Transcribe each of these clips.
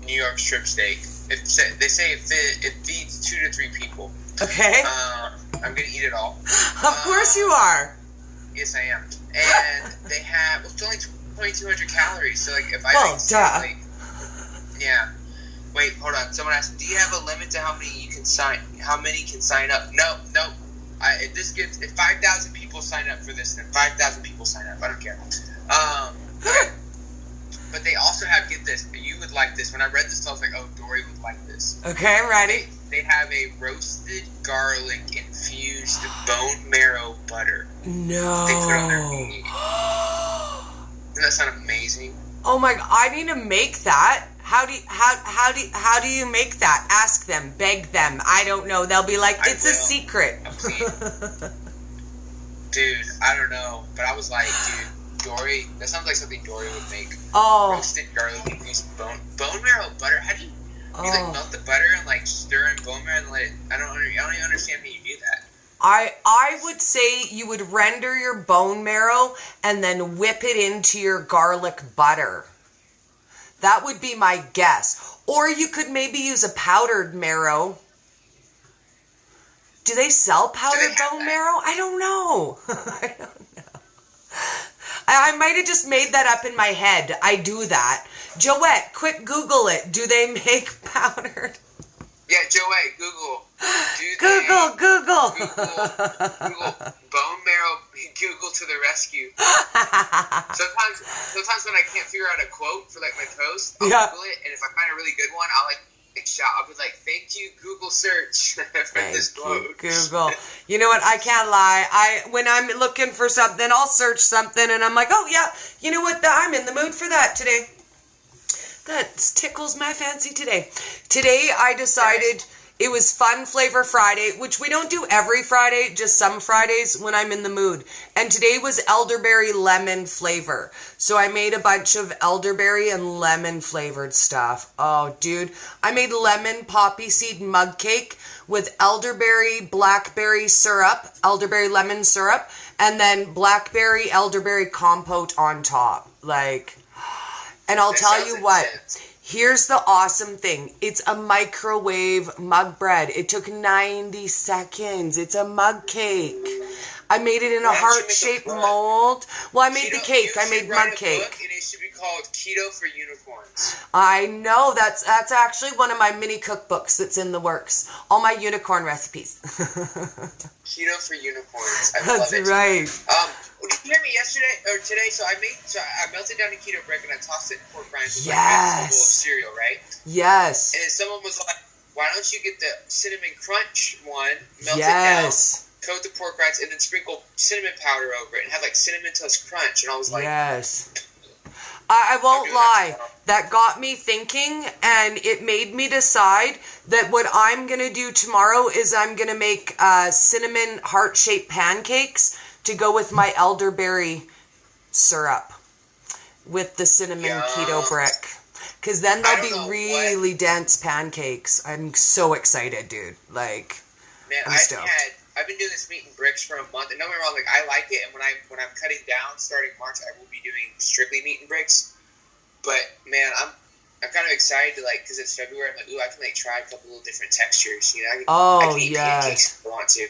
New York strip steak. They say it feeds 2 to 3 people. Okay. I'm gonna eat it all. Of course you are. Yes, I am. And they have it's only 2,200 calories. So like if I yeah. Wait, hold on. Someone asked, "Do you have a limit to how many can sign up?" No. If 5,000 people sign up for this, then 5,000 people sign up. I don't care. Okay. But they also have, get this, you would like this. When I read this, I was like, oh, Dory would like this. Okay, I'm ready. They have a roasted garlic infused bone marrow butter. No. They put on their meat. Doesn't that sound amazing? Oh my God, I need to make that. How do you make that? Ask them, beg them. I don't know. They'll be like, it's a secret. Dude, I don't know. But I was like, dude, Dory, that sounds like something Dory would make. Oh. Roasted garlic infused bone marrow butter. How do you like melt the butter and like stir in bone marrow and let it, I don't even understand how you do that. I would say you would render your bone marrow and then whip it into your garlic butter. That would be my guess. Or you could maybe use a powdered marrow. Do they sell powdered bone marrow? I don't know. I don't know. I might have just made that up in my head. I do that. Joette, quick Google it. Do they make powdered? Yeah, Joette, Google. Google. Google. Bone marrow. Google to the rescue. Sometimes when I can't figure out a quote for like my post, I'll Google it, and if I find a really good one, I'll be like, thank you, Google search for this quote. Google. You know what? I can't lie. When I'm looking for something, I'll search something, and I'm like, oh yeah, you know what? I'm in the mood for that today. That tickles my fancy today. Today I decided it was Fun Flavor Friday, which we don't do every Friday, just some Fridays when I'm in the mood. And today was elderberry lemon flavor. So I made a bunch of elderberry and lemon flavored stuff. Oh, dude. I made lemon poppy seed mug cake with elderberry blackberry syrup, elderberry lemon syrup, and then blackberry elderberry compote on top. And I'll tell you what, here's the awesome thing. It's a microwave mug bread. It took 90 seconds. It's a mug cake. I made it in a heart-shaped mold. Well, I made the cake. I made mug cake. And it should be called Keto for Unicorns. I know. That's actually one of my mini cookbooks that's in the works. All my unicorn recipes. Keto for Unicorns. I love it. That's right. Did you hear me yesterday or today? So I melted down a keto brick and I tossed it in pork rinds with like a bowl of cereal, right? Yes. And then someone was like, "Why don't you get the cinnamon crunch one, melt it down, coat the pork rinds, and then sprinkle cinnamon powder over it and have like cinnamon toast crunch?" And I was like, "Yes." I won't lie. That got me thinking, and it made me decide that what I'm gonna do tomorrow is I'm gonna make cinnamon heart-shaped pancakes to go with my elderberry syrup with the cinnamon keto brick. Because then they'll be really dense pancakes. I'm so excited, dude. I'm stoked. I've been doing this meat and bricks for a month, and don't get me wrong, I like it, and when I'm cutting down starting March, I will be doing strictly meat and bricks. But man, I'm kind of excited to because it's February. I'm like, ooh, I can try a couple of different textures. You know, I can eat pancakes if I want to.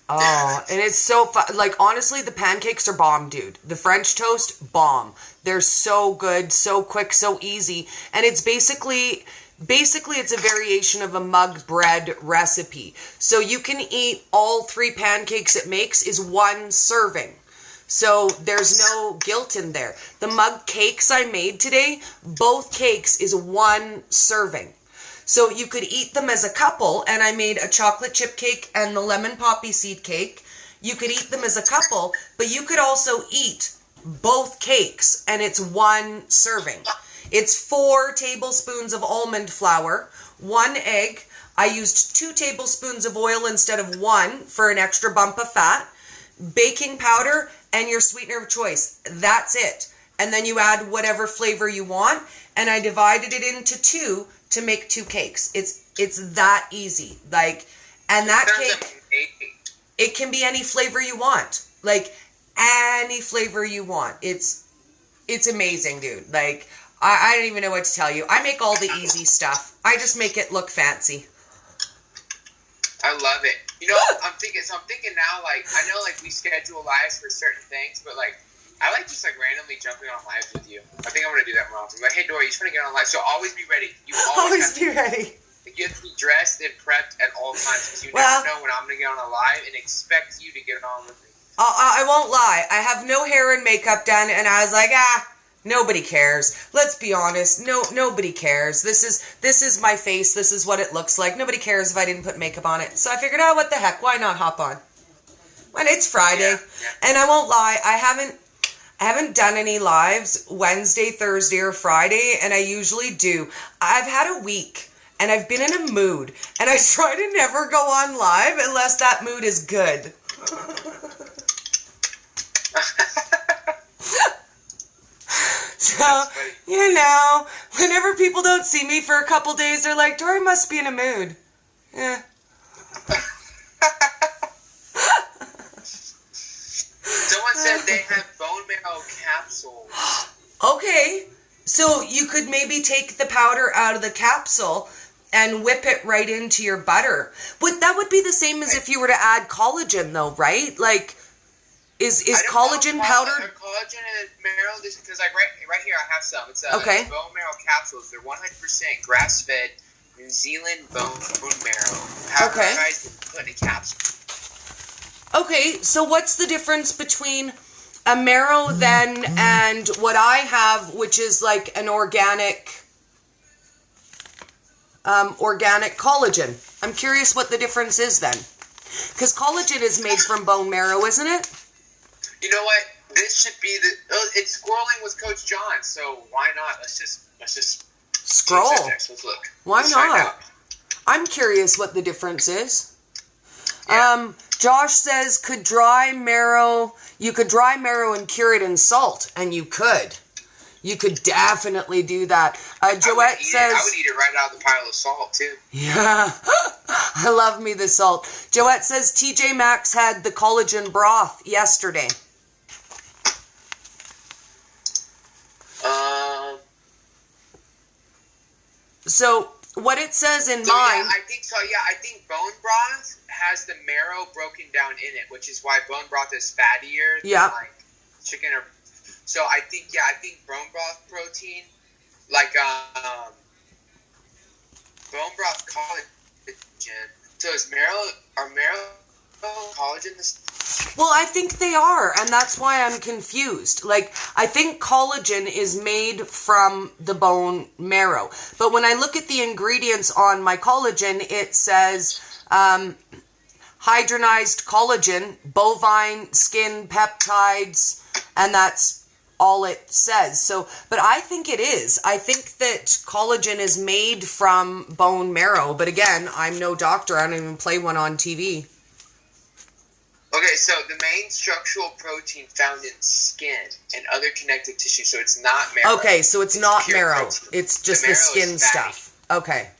Oh, and it's so fun. Honestly, the pancakes are bomb, dude. The French toast, bomb. They're so good, so quick, so easy. And it's basically it's a variation of a mug bread recipe. So you can eat all 3 pancakes it makes is 1 serving. So there's no guilt in there. The mug cakes I made today, both cakes is 1 serving. So you could eat them as a couple, and I made a chocolate chip cake and the lemon poppy seed cake. You could eat them as a couple, but you could also eat both cakes, and it's 1 serving. It's 4 tablespoons of almond flour, 1 egg. I used 2 tablespoons of oil instead of 1 for an extra bump of fat, baking powder, and your sweetener of choice. That's it. And then you add whatever flavor you want, and I divided it into 2 to make 2 cakes. It's that easy. And that cake, it can be any flavor you want. Any flavor you want. It's amazing, dude. I don't even know what to tell you. I make all the easy stuff. I just make it look fancy. I love it. You know, I'm thinking now, like, I know, like, we schedule lives for certain things, but, like, I like just, like, randomly jumping on lives with you. I think I'm going to do that more often. Like, hey, Dory, you just want to get on live. So always be ready. You always be ready. You have to be dressed and prepped at all times because you never know when I'm going to get on a live and expect you to get on with me. I won't lie. I have no hair and makeup done, and I was like, nobody cares. Let's be honest. Nobody cares. This is my face. This is what it looks like. Nobody cares if I didn't put makeup on it. So I figured, what the heck? Why not hop on? When it's Friday, and I won't lie. I haven't done any lives Wednesday, Thursday, or Friday, and I usually do. I've had a week, and I've been in a mood, and I try to never go on live unless that mood is good. So, you know, whenever people don't see me for a couple days, they're like, Dory must be in a mood. Yeah. Someone said they have bone marrow capsules. Okay, so you could maybe take the powder out of the capsule and whip it right into your butter. That would be the same as if you were to add collagen, though, right? Like, is collagen powder? Collagen and marrow, because like right here I have some. It's bone marrow capsules. They're 100% grass-fed New Zealand bone marrow. Powderized and put in a capsule. Okay, so what's the difference between a marrow then and what I have, which is like an organic collagen? I'm curious what the difference is then. Because collagen is made from bone marrow, isn't it? You know what? This should be it's Squirling with Coach Jon, so why not? Let's just scroll. Let's look. Why not? I'm curious what the difference is. Yeah. Josh says, you could dry marrow and cure it in salt, and you could. You could definitely do that. Joette says... I would eat it right out of the pile of salt, too. Yeah. I love me the salt. Joette says, TJ Maxx had the collagen broth yesterday. So, what it says in mine... Yeah, I think so. Yeah, I think bone broth has the marrow broken down in it, which is why bone broth is fattier than like chicken or... So I think bone broth protein, like bone broth collagen. So is marrow collagen this? Well, I think they are, and that's why I'm confused. Like, I think collagen is made from the bone marrow. But when I look at the ingredients on my collagen, it says hydrogenized collagen, bovine skin peptides, and that's all it says. So, but I think it is. I think that collagen is made from bone marrow. But again, I'm no doctor. I don't even play one on TV. Okay, so the main structural protein found in skin and other connective tissue, so it's not marrow. Okay, so it's not marrow. Protein. It's just the skin stuff. Okay.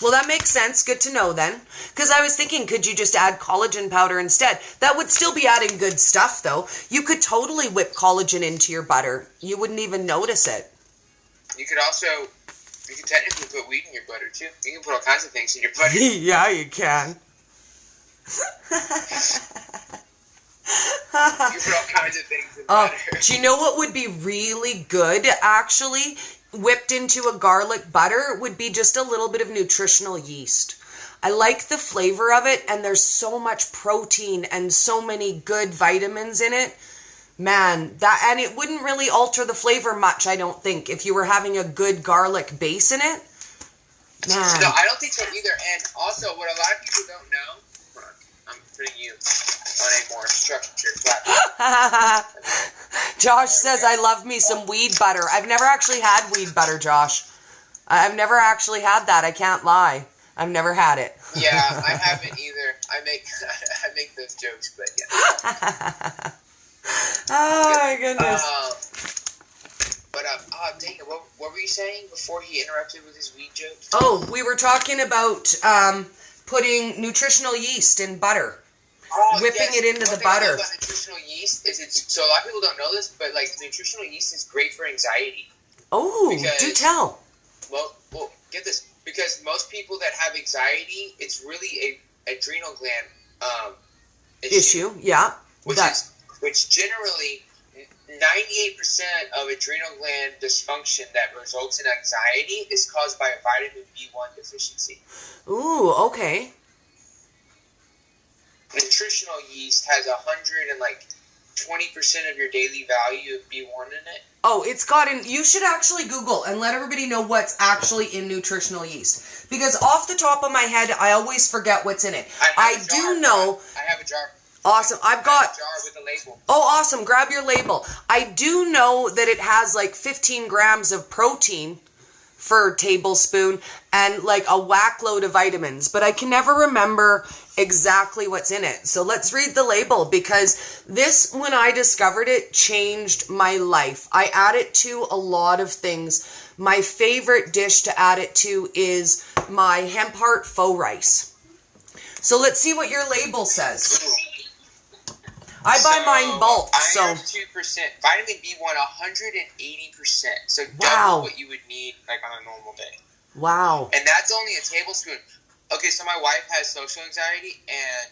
Well, that makes sense. Good to know then. Because I was thinking, could you just add collagen powder instead? That would still be adding good stuff, though. You could totally whip collagen into your butter. You wouldn't even notice it. You could technically put weed in your butter, too. You can put all kinds of things in your butter. Yeah, you can. You put all kinds of things in butter. Do you know what would be really good, actually? Whipped into a garlic butter would be just a little bit of nutritional yeast. I like the flavor of it, and there's so much protein and so many good vitamins in it. Man, and it wouldn't really alter the flavor much, I don't think, if you were having a good garlic base in it. Man. No, I don't think so either. And also, what a lot of people don't know, I'm putting you on a more structured platform. Josh says, I love me some weed butter. I've never actually had weed butter, Josh. I've never actually had that. I can't lie. I've never had it. Yeah, I haven't either. I make those jokes, but yeah. Oh, my goodness. Dang it, what were you saying before he interrupted with his weed joke? Oh, we were talking about putting nutritional yeast in butter. Whipping it into the butter. Nutritional yeast is so a lot of people don't know this, but like nutritional yeast is great for anxiety. Oh, do tell. Well, get this. Because most people that have anxiety, it's really a adrenal gland issue. Yeah. Which generally 98% of adrenal gland dysfunction that results in anxiety is caused by a vitamin B1 deficiency. Ooh, okay. Nutritional yeast has 20% of your daily value of B1 in it. Oh, it's got in. You should actually Google and let everybody know what's actually in nutritional yeast. Because off the top of my head, I always forget what's in it. I do know. I have a jar. Awesome. I've got a jar with a label. Oh, awesome. Grab your label. I do know that it has 15 grams of protein per tablespoon and a whack load of vitamins, but I can never remember exactly what's in it. So let's read the label, because this, when I discovered it, changed my life. I add it to a lot of things. My favorite dish to add it to is my hemp heart faux rice. So let's see what your label says. I buy mine bulk, iron 2%, vitamin B1 180%. So wow. Double what you would need on a normal day. Wow. And that's only a tablespoon. Okay, so my wife has social anxiety, and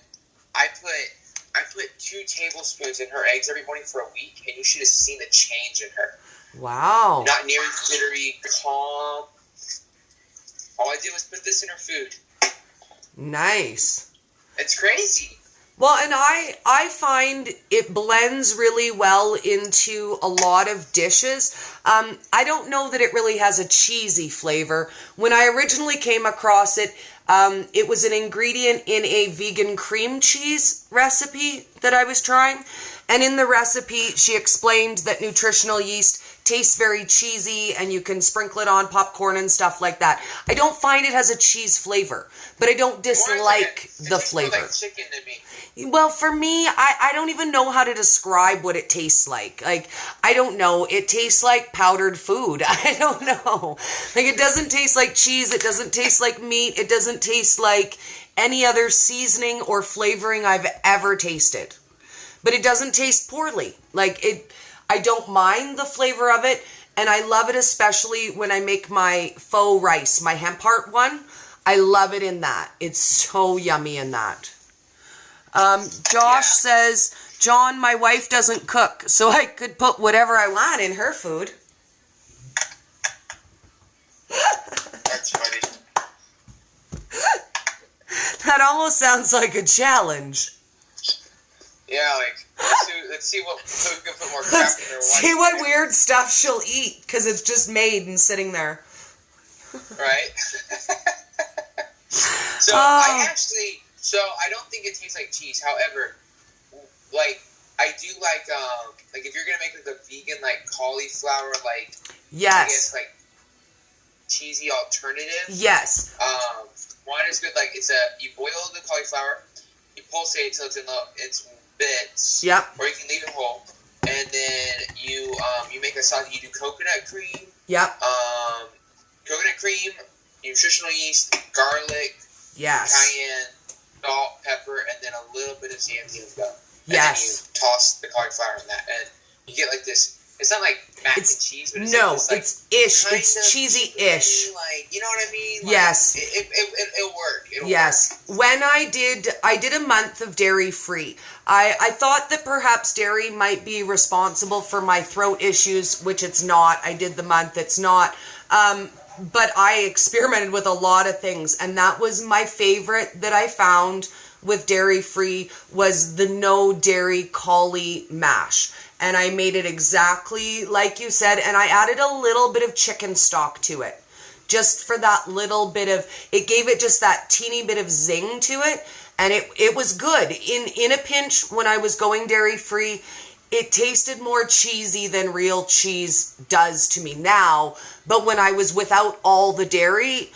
I put 2 tablespoons in her eggs every morning for a week, and you should have seen the change in her. Wow. Not nearly jittery, calm. All I did was put this in her food. Nice. It's crazy. Well, and I find it blends really well into a lot of dishes. I don't know that it really has a cheesy flavor. When I originally came across it, it was an ingredient in a vegan cream cheese recipe that I was trying. And in the recipe, she explained that nutritional yeast tastes very cheesy and you can sprinkle it on popcorn and stuff like that. I don't find it has a cheese flavor, but I don't dislike the flavor. It tastes like chicken to me. Well, for me, I don't even know how to describe what it tastes like. I don't know. It tastes like powdered food. I don't know. It doesn't taste like cheese. It doesn't taste like meat. It doesn't taste like any other seasoning or flavoring I've ever tasted. But it doesn't taste poorly. I don't mind the flavor of it, and I love it especially when I make my faux rice, my hemp heart one. I love it in that. It's so yummy in that. Josh says, John, my wife doesn't cook, so I could put whatever I want in her food. That's funny. That almost sounds like a challenge. Yeah, let's see what who can put more crap in her. See what weird stuff she'll eat, because it's just made and sitting there. Right? So I don't think it tastes like cheese. However, I do if you're gonna make a vegan cauliflower yes, I guess cheesy alternative. Yes. One is good. You boil the cauliflower, you pulsate it till it's in its bits. Yep. Or you can leave it whole, and then you make a sauce. You do coconut cream. Yep. Coconut cream, nutritional yeast, garlic. Yes. Cayenne, salt, pepper, and then a little bit of xanthan gum. And yes. then you toss the cauliflower in that, and you get this. It's not like mac and cheese, but it's ish. It's cheesy-ish. You know what I mean? Yes. It'll work. Yes. Work. When I did a month of dairy-free. I thought that perhaps dairy might be responsible for my throat issues, which it's not. I did the month. It's not. But I experimented with a lot of things, and that was my favorite that I found with dairy-free was the no dairy cauli mash. And I made it exactly like you said, and I added a little bit of chicken stock to it. Just for that little bit of, it gave it just that teeny bit of zing to it, and it was good. In a pinch, when I was going dairy-free, it tasted more cheesy than real cheese does to me now, but when I was without all the dairy,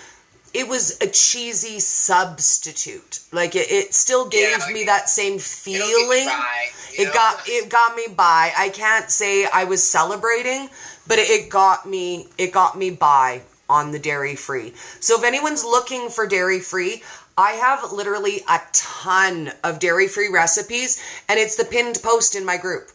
it was a cheesy substitute. It still gave me that same feeling. It got me by. I can't say I was celebrating, but it got me by on the dairy-free. So if anyone's looking for dairy-free, I have literally a ton of dairy-free recipes, and it's the pinned post in my group.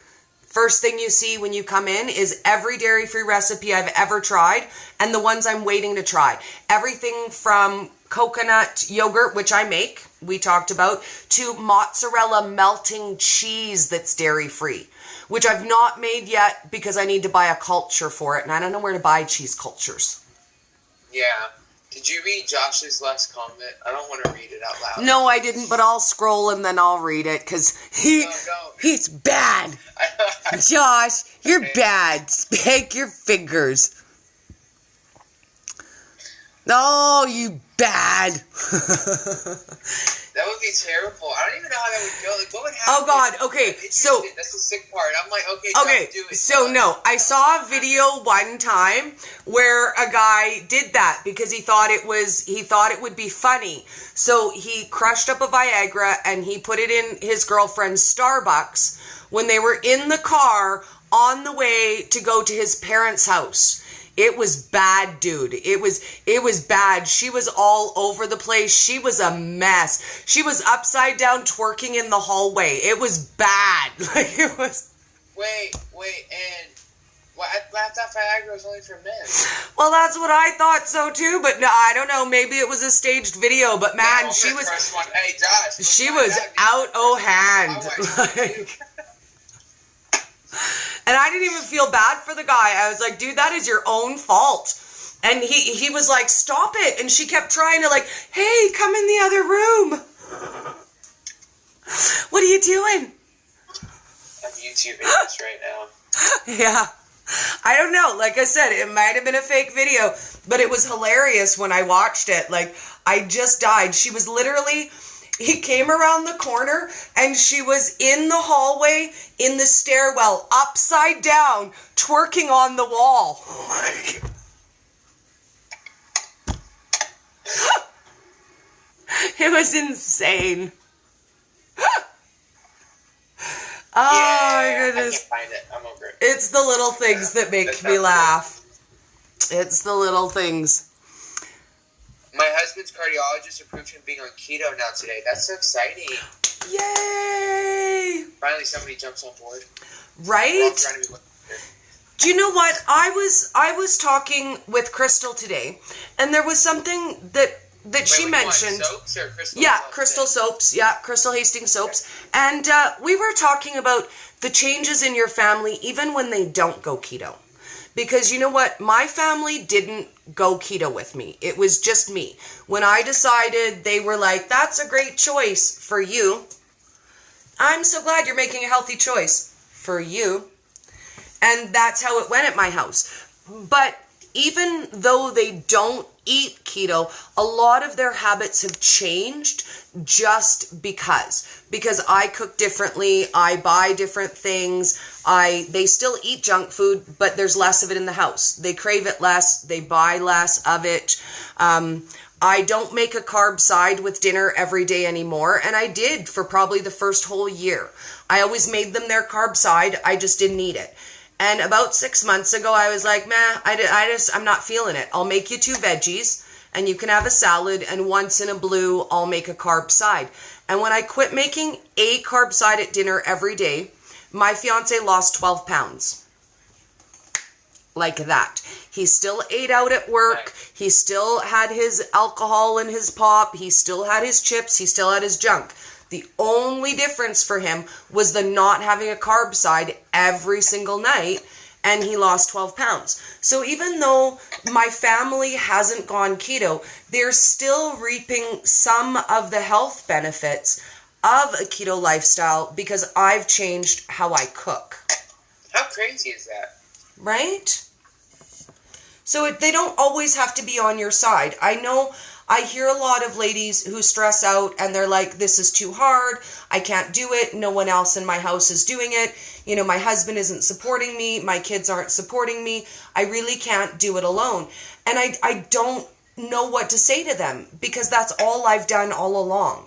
First thing you see when you come in is every dairy-free recipe I've ever tried and the ones I'm waiting to try. Everything from coconut yogurt, which I make, we talked about, to mozzarella melting cheese that's dairy-free, which I've not made yet because I need to buy a culture for it, and I don't know where to buy cheese cultures. Yeah. Did you read Josh's last comment? I don't want to read it out loud. No, I didn't, but I'll scroll and then I'll read it, because he's bad. Josh, you're bad. Spank your fingers. No, you bad. That would be terrible. I don't even know how that would go. Like, what would happen? Oh, God. Okay, so... That's the sick part. I'm like, okay, okay, do it. so no, I saw a video one time where a guy did that because he thought it would be funny. So he crushed up a Viagra and he put it in his girlfriend's Starbucks when they were in the car on the way to go to his parents' house. It was bad, dude. It was bad. She was all over the place. She was a mess. She was upside down twerking in the hallway. It was bad. Like, it was... Wait, and... Well, I thought Viagra was only for men. Well, that's what I thought so too, but no, I don't know. Maybe it was a staged video, but man, no, she was... Hey, Josh. She was out o' hand. Like... And I didn't even feel bad for the guy. I was like, dude, that is your own fault. And he was like, stop it. And she kept trying to like, hey, come in the other room. What are you doing? I'm YouTubing this right now. Yeah. I don't know. Like I said, it might have been a fake video, but it was hilarious when I watched it. Like, I just died. She was literally... He came around the corner and she was in the hallway, in the stairwell, upside down, twerking on the wall. It was insane. Oh, my goodness. I can't find it. I'm over it. It's the little things that make me laugh. It's the little things. My husband's cardiologist approved him being on keto now today. That's so exciting. Yay! Finally somebody jumps on board. Right? Do you know what? I was talking with Crystal today, and there was something that she mentioned. Soaps or Crystal? Yeah, Crystal soaps. Yeah, Crystal Hastings soaps. And we were talking about the changes in your family even when they don't go keto. Because you know what? My family didn't go keto with me. It was just me. When I decided, they were like, that's a great choice for you. I'm so glad you're making a healthy choice for you. And that's how it went at my house. But even though they don't eat keto, a lot of their habits have changed just because I cook differently, I buy different things, they still eat junk food, but there's less of it in the house. They crave it less, they buy less of it. I don't make a carb side with dinner every day anymore, and I did for probably the first whole year. I always made them their carb side, I just didn't eat it. And about 6 months ago, I was like, I'm not feeling it. I'll make you 2 veggies, and you can have a salad, and once in a blue, I'll make a carb side. And when I quit making a carb side at dinner every day, my fiance lost 12 pounds. Like that. He still ate out at work. He still had his alcohol and his pop. He still had his chips. He still had his junk. The only difference for him was the not having a carb side every single night, and he lost 12 pounds. So even though my family hasn't gone keto, they're still reaping some of the health benefits of a keto lifestyle because I've changed how I cook. How crazy is that? Right? So they don't always have to be on your side. I know I hear a lot of ladies who stress out and they're like, this is too hard. I can't do it. No one else in my house is doing it. You know, my husband isn't supporting me. My kids aren't supporting me. I really can't do it alone. And I don't know what to say to them because that's all I've done all along.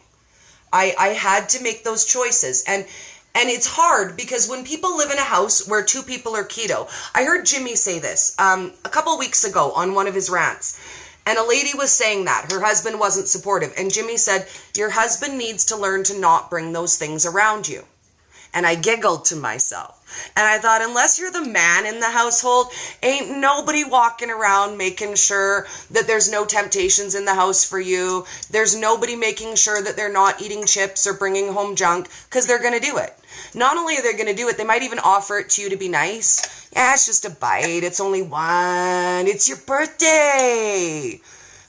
I had to make those choices. And it's hard because when people live in a house where 2 people are keto, I heard Jimmy say this a couple weeks ago on one of his rants. And a lady was saying that her husband wasn't supportive. And Jimmy said, your husband needs to learn to not bring those things around you. And I giggled to myself. And I thought, unless you're the man in the household, ain't nobody walking around making sure that there's no temptations in the house for you. There's nobody making sure that they're not eating chips or bringing home junk, because they're going to do it. Not only are they going to do it, they might even offer it to you to be nice. Yeah, it's just a bite. It's only one. It's your birthday.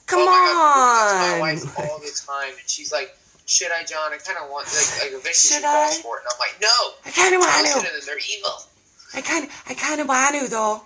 Come on. God, my wife all the time, and she's like, should I, John? I kind of want, like eventually she falls for it. And I'm like, no. I kind of want to. They're evil. I kind of want to, though.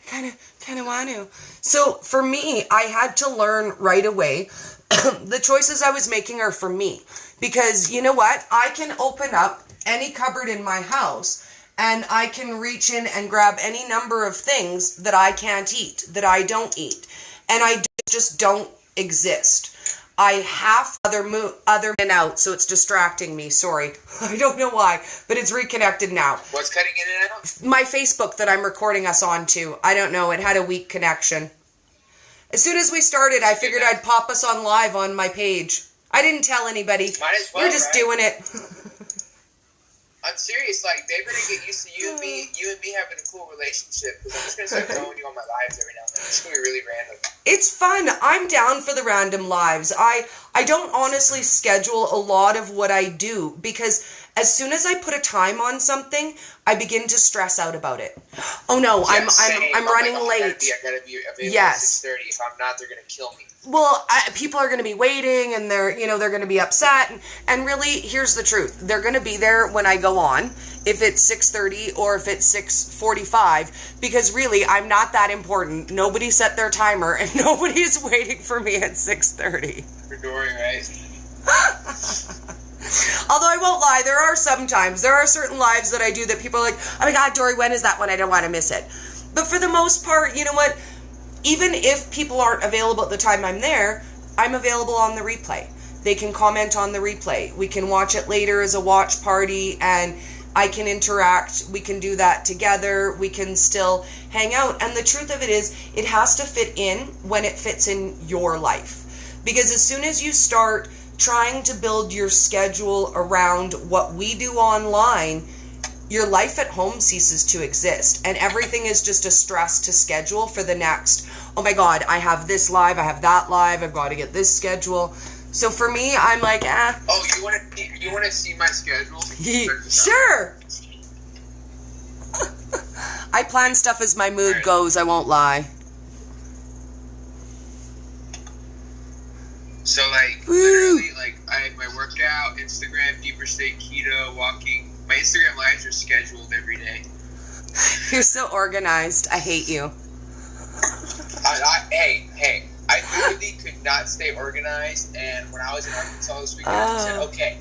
I kind of want to. So for me, I had to learn right away. The choices I was making are for me. Because you know what? I can open up any cupboard in my house and I can reach in and grab any number of things that I can't eat, that I don't eat. And I just don't exist. I have other men out, so it's distracting me. Sorry. I don't know why, but it's reconnected now. What's cutting in and out? My Facebook that I'm recording us onto. I don't know. It had a weak connection. As soon as we started, I figured I'd pop us on live on my page. I didn't tell anybody. Might as well, we're just doing it. I'm serious. Like, they better get used to you and me having a cool relationship. Because I'm just going to start throwing you on my lives every now and then. It's going to be really random. It's fun. I'm down for the random lives. I don't honestly schedule a lot of what I do, because as soon as I put a time on something, I begin to stress out about it. Oh no, I'm running late. I gotta be available at 6:30. If I'm not, they're gonna kill me. Well, people are going to be waiting, and they're going to be upset. And really, here's the truth. They're going to be there when I go on, if it's 6:30 or if it's 6:45, because really, I'm not that important. Nobody set their timer, and nobody's waiting for me at 6:30. For Dory, right? Although I won't lie, there are certain lives that I do that people are like, oh my God, Dory, when is that one? I don't want to miss it. But for the most part, you know what? Even if people aren't available at the time I'm there, I'm available on the replay. They can comment on the replay. We can watch it later as a watch party, and I can interact. We can do that together. We can still hang out. And the truth of it is, it has to fit in when it fits in your life. Because as soon as you start trying to build your schedule around what we do online, your life at home ceases to exist, and everything is just a stress to schedule for the next. Oh my God, I have this live, I have that live, I've got to get this schedule. So for me, I'm like, Oh, you want to see my schedule? Sure. I plan stuff as my mood goes. I won't lie. So literally, I have my workout, Instagram, deeper state, keto, walking. My Instagram lives are scheduled every day. You're so organized. I hate you. Hey, I literally could not stay organized, and when I was in Arkansas this weekend, I said, okay,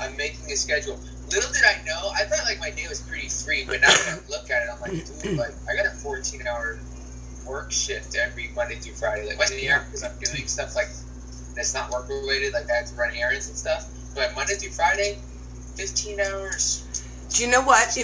I'm making a schedule. Little did I know, I thought my day was pretty free, but now when I look at it, I'm like, dude, I got a 14-hour work shift every Monday through Friday. Because I'm doing stuff that's not work related, I have to run errands and stuff. But Monday through Friday, 15 hours. Do you know what?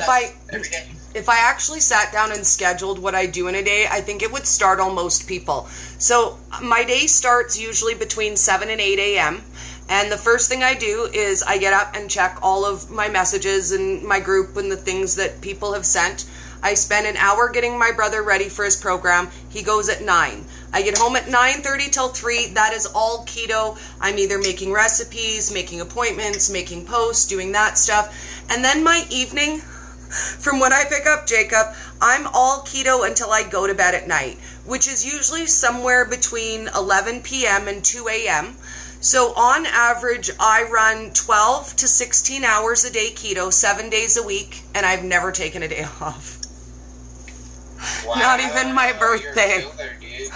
Every day. If I actually sat down and scheduled what I do in a day, I think it would startle most people. So my day starts usually between 7 and 8 a.m. And the first thing I do is I get up and check all of my messages and my group and the things that people have sent. I spend an hour getting my brother ready for his program. He goes at 9. I get home at 9:30 till 3. That is all keto. I'm either making recipes, making appointments, making posts, doing that stuff. And then my evening, from when I pick up Jacob, I'm all keto until I go to bed at night, which is usually somewhere between 11 p.m. and 2 a.m. So on average, I run 12 to 16 hours a day keto, 7 days a week, and I've never taken a day off. Wow. Not even my birthday. You're a killer, dude.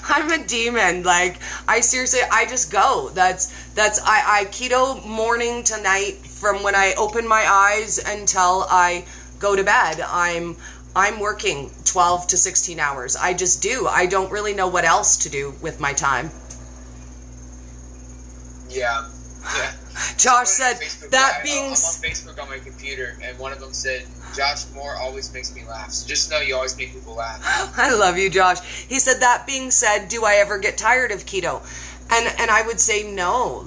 I'm a demon. I seriously, I just go. I keto morning to night, from when I open my eyes until I go to bed. I'm working 12 to 16 hours. I just do. I don't really know what else to do with my time. Yeah. Josh said, that being... I'm on Facebook on my computer, and one of them said, Josh Moore always makes me laugh. So just know you always make people laugh. I love you, Josh. He said, that being said, do I ever get tired of keto? And I would say no.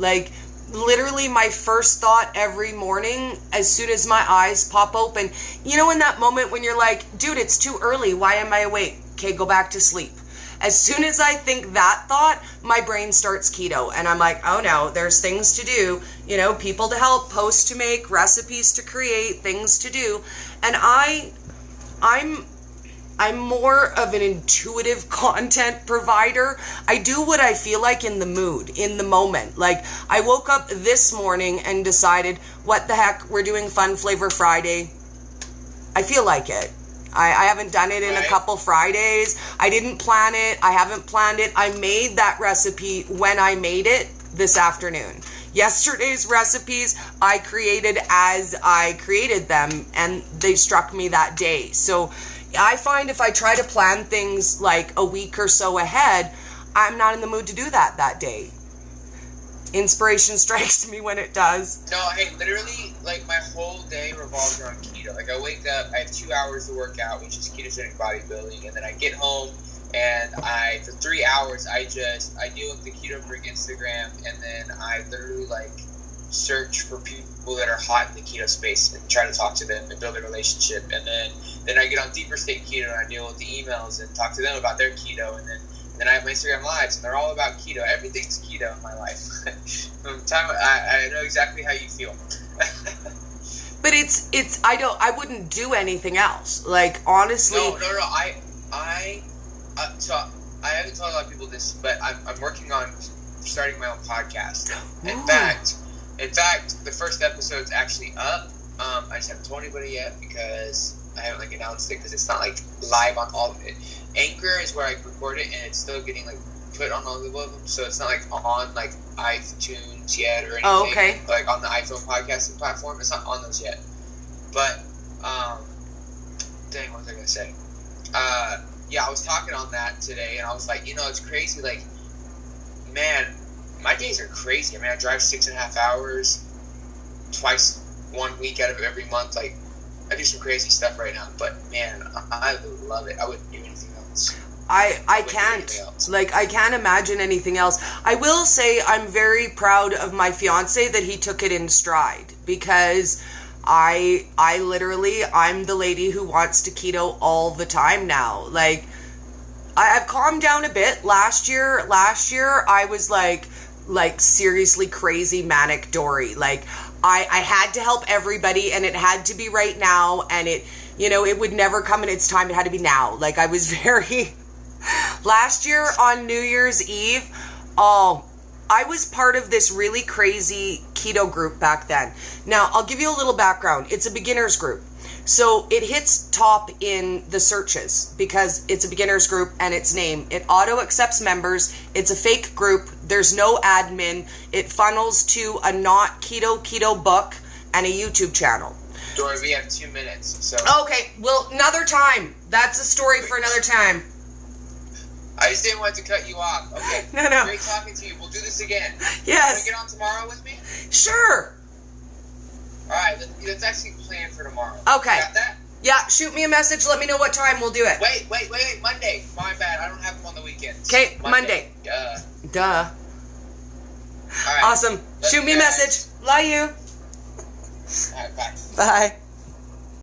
literally my first thought every morning as soon as my eyes pop open. You know, in that moment when you're like, dude, it's too early. Why am I awake? Okay, go back to sleep. As soon as I think that thought, my brain starts keto. And I'm like, oh no, there's things to do. You know, people to help, posts to make, recipes to create, things to do. And I'm more of an intuitive content provider. I do what I feel like in the mood, in the moment. Like, I woke up this morning and decided, what the heck, we're doing Fun Flavor Friday. I feel like it. I haven't done it in a couple Fridays. I didn't plan it. I haven't planned it. I made that recipe when I made it this afternoon. Yesterday's recipes I created as I created them, and they struck me that day. So I find if I try to plan things like a week or so ahead, I'm not in the mood to do that day. Inspiration strikes me when it does. No, hey, literally, like, my whole day revolves around keto. Like, I wake up, I have 2 hours to work out, which is ketogenic bodybuilding, and then I get home, and for 3 hours, I deal with the Keto Freak Instagram, and then I literally, like, search for people that are hot in the keto space and try to talk to them and build a relationship. And then I get on Deeper State Keto and I deal with the emails and talk to them about their keto. And then I have my Instagram lives and they're all about keto. Everything's keto in my life. From time I know exactly how you feel. But I wouldn't do anything else. Like, honestly. No. So I haven't told a lot of people this, but I'm working on starting my own podcast. In fact, the first episode's actually up. I just haven't told anybody yet because I haven't announced it because it's not live on all of it. Anchor is where I record it, and it's still getting put on all of them, so it's not on iTunes yet or anything. Oh, okay. On the iPhone podcasting platform, it's not on those yet. But dang, what was I gonna say? Yeah, I was talking on that today, and I was like, it's crazy. Man, my days are crazy. I mean, I drive 6.5 hours twice 1 week out of every month. I do some crazy stuff right now, but man, I love it. I wouldn't do anything else. I can't. I can't imagine anything else. I will say I'm very proud of my fiance that he took it in stride, because I'm the lady who wants to keto all the time now. I've calmed down a bit. Last year I was seriously crazy manic Dory. I had to help everybody, and it had to be right now, and it would never come in its time. It had to be now. I was very last year on New Year's Eve, I was part of this really crazy keto group back then. Now, I'll give you a little background. It's a beginners group. So it hits top in the searches because it's a beginners group and its name. It auto accepts members. It's a fake group. There's no admin. It funnels to a not keto book and a YouTube channel. Dory, we have 2 minutes. So okay, well, another time. That's a story for another time. I just didn't want to cut you off. Okay. No. Great talking to you. We'll do this again. Yes. Can you get on tomorrow with me? Sure. All right, let's actually plan for tomorrow. Okay. Got that? Yeah, shoot me a message. Let me know what time we'll do it. Wait. Monday. My bad. I don't have them on the weekends. Okay, Monday. Duh. All right. Awesome. Shoot me a message. Love you. All right, bye. Bye.